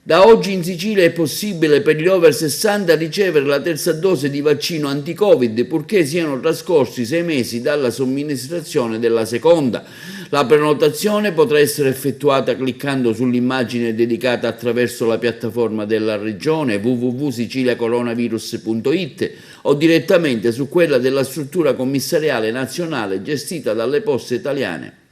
Da oggi in Sicilia è possibile per gli over 60 ricevere la terza dose di vaccino anti-Covid purché siano trascorsi 6 mesi dalla somministrazione della seconda. La prenotazione potrà essere effettuata cliccando sull'immagine dedicata attraverso la piattaforma della regione www.siciliacoronavirus.it o direttamente su quella della struttura commissariale nazionale gestita dalle Poste Italiane,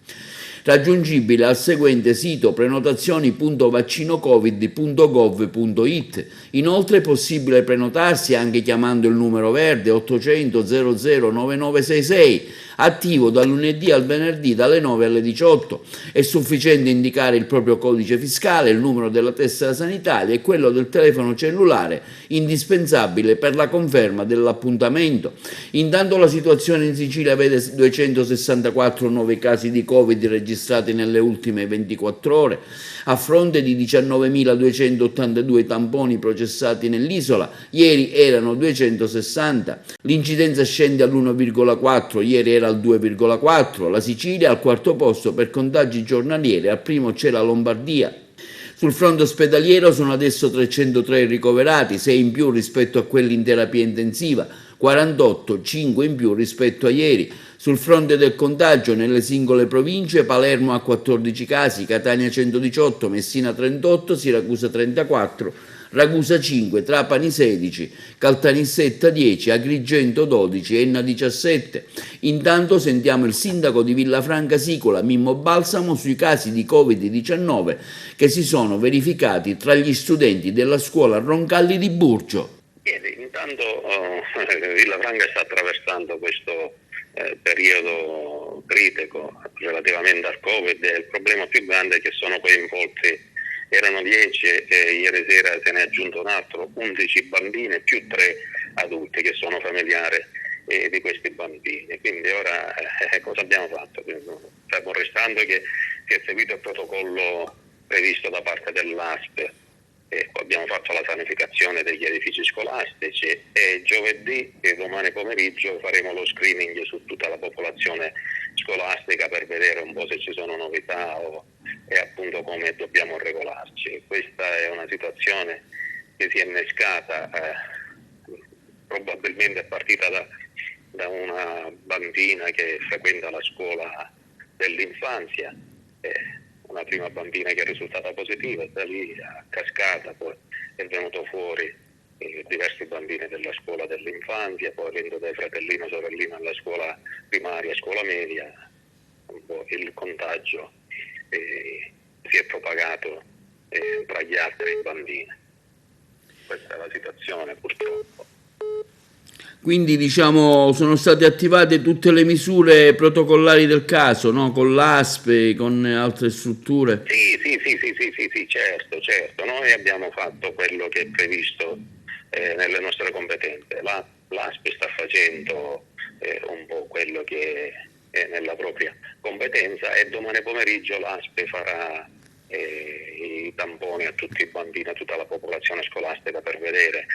raggiungibile al seguente sito prenotazioni.vaccinocovid.gov.it. Inoltre è possibile prenotarsi anche chiamando il numero verde 800 00 9966, attivo dal lunedì al venerdì dalle 9 alle 18. È sufficiente indicare il proprio codice fiscale, il numero della tessera sanitaria e quello del telefono cellulare, indispensabile per la conferma dell'appuntamento. Intanto la situazione in Sicilia vede 264 nuovi casi di Covid registrati nelle ultime 24 ore, a fronte di 19.282 tamponi processati nell'isola. Ieri erano 260, l'incidenza scende all'1,4, ieri era al 2,4, la Sicilia al quarto posto per contagi giornalieri, al primo c'è la Lombardia. Sul fronte ospedaliero sono adesso 303 ricoverati, 6 in più rispetto a quelli in terapia intensiva, 48, 5 in più rispetto a ieri. Sul fronte del contagio nelle singole province, Palermo ha 14 casi, Catania 118, Messina 38, Siracusa 34, Ragusa 5, Trapani 16, Caltanissetta 10, Agrigento 12, Enna 17. Intanto sentiamo il sindaco di Villafranca Sicola, Mimmo Balsamo, sui casi di Covid-19 che si sono verificati tra gli studenti della scuola Roncalli di Burcio. Intanto Villafranca sta attraversando questo periodo critico relativamente al Covid e il problema più grande è che sono coinvolti, erano 10 e ieri sera se ne è aggiunto un altro, 11 bambini più 3 adulti che sono familiari di questi bambini. Quindi ora cosa abbiamo fatto? Stiamo restando che si è seguito il protocollo previsto da parte dell'ASP. Abbiamo fatto la sanificazione degli edifici scolastici e giovedì e domani pomeriggio faremo lo screening su tutta la popolazione scolastica per vedere un po' se ci sono novità e appunto come dobbiamo regolarci. Questa è una situazione che si è innescata, probabilmente è partita da una bambina che frequenta la scuola dell'infanzia, una prima bambina che è risultata positiva e da lì a cascata poi è venuto fuori diversi bambini della scuola dell'infanzia, poi avendo dei fratellino e sorellino alla scuola primaria e scuola media, un po' il contagio si è propagato tra gli altri bambini. Questa è la situazione purtroppo. Quindi diciamo sono state attivate tutte le misure protocollari del caso, no? Con l'ASP, con altre strutture? Sì, certo. Noi abbiamo fatto quello che è previsto nelle nostre competenze. L'ASP sta facendo un po' quello che è nella propria competenza e domani pomeriggio l'ASP farà i tamponi a tutti i bambini, a tutta la popolazione scolastica per vedere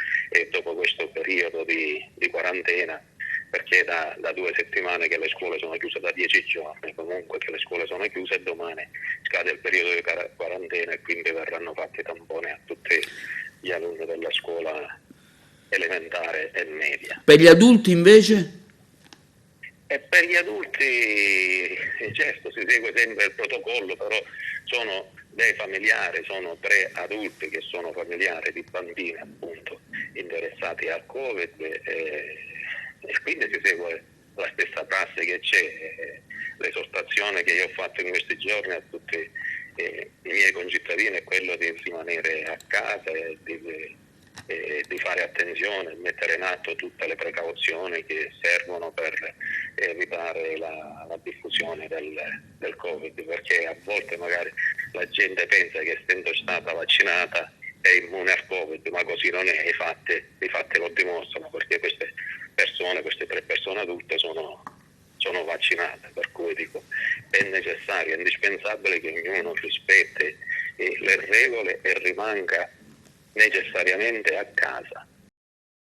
dopo questo periodo di quarantena, perché da 2 settimane che le scuole sono chiuse, da 10 giorni comunque che le scuole sono chiuse e domani scade il periodo di quarantena e quindi verranno fatti tamponi a tutti gli alunni della scuola elementare e media. Per gli adulti invece? E per gli adulti certo si segue sempre il protocollo, però sono dei familiari, sono 3 adulti che sono familiari di bambini appunto interessati al Covid e quindi si segue la stessa prassi che c'è. L'esortazione che io ho fatto in questi giorni a tutti i miei concittadini è quello di rimanere a casa e di fare attenzione, mettere in atto tutte le precauzioni che servono per evitare la diffusione del Covid, perché a volte magari la gente pensa che essendo stata vaccinata è immune al Covid, ma così non è, i fatti lo dimostrano, perché queste 3 persone adulte sono vaccinate, per cui dico è necessario, è indispensabile che ognuno rispetti le regole e rimanga necessariamente a casa.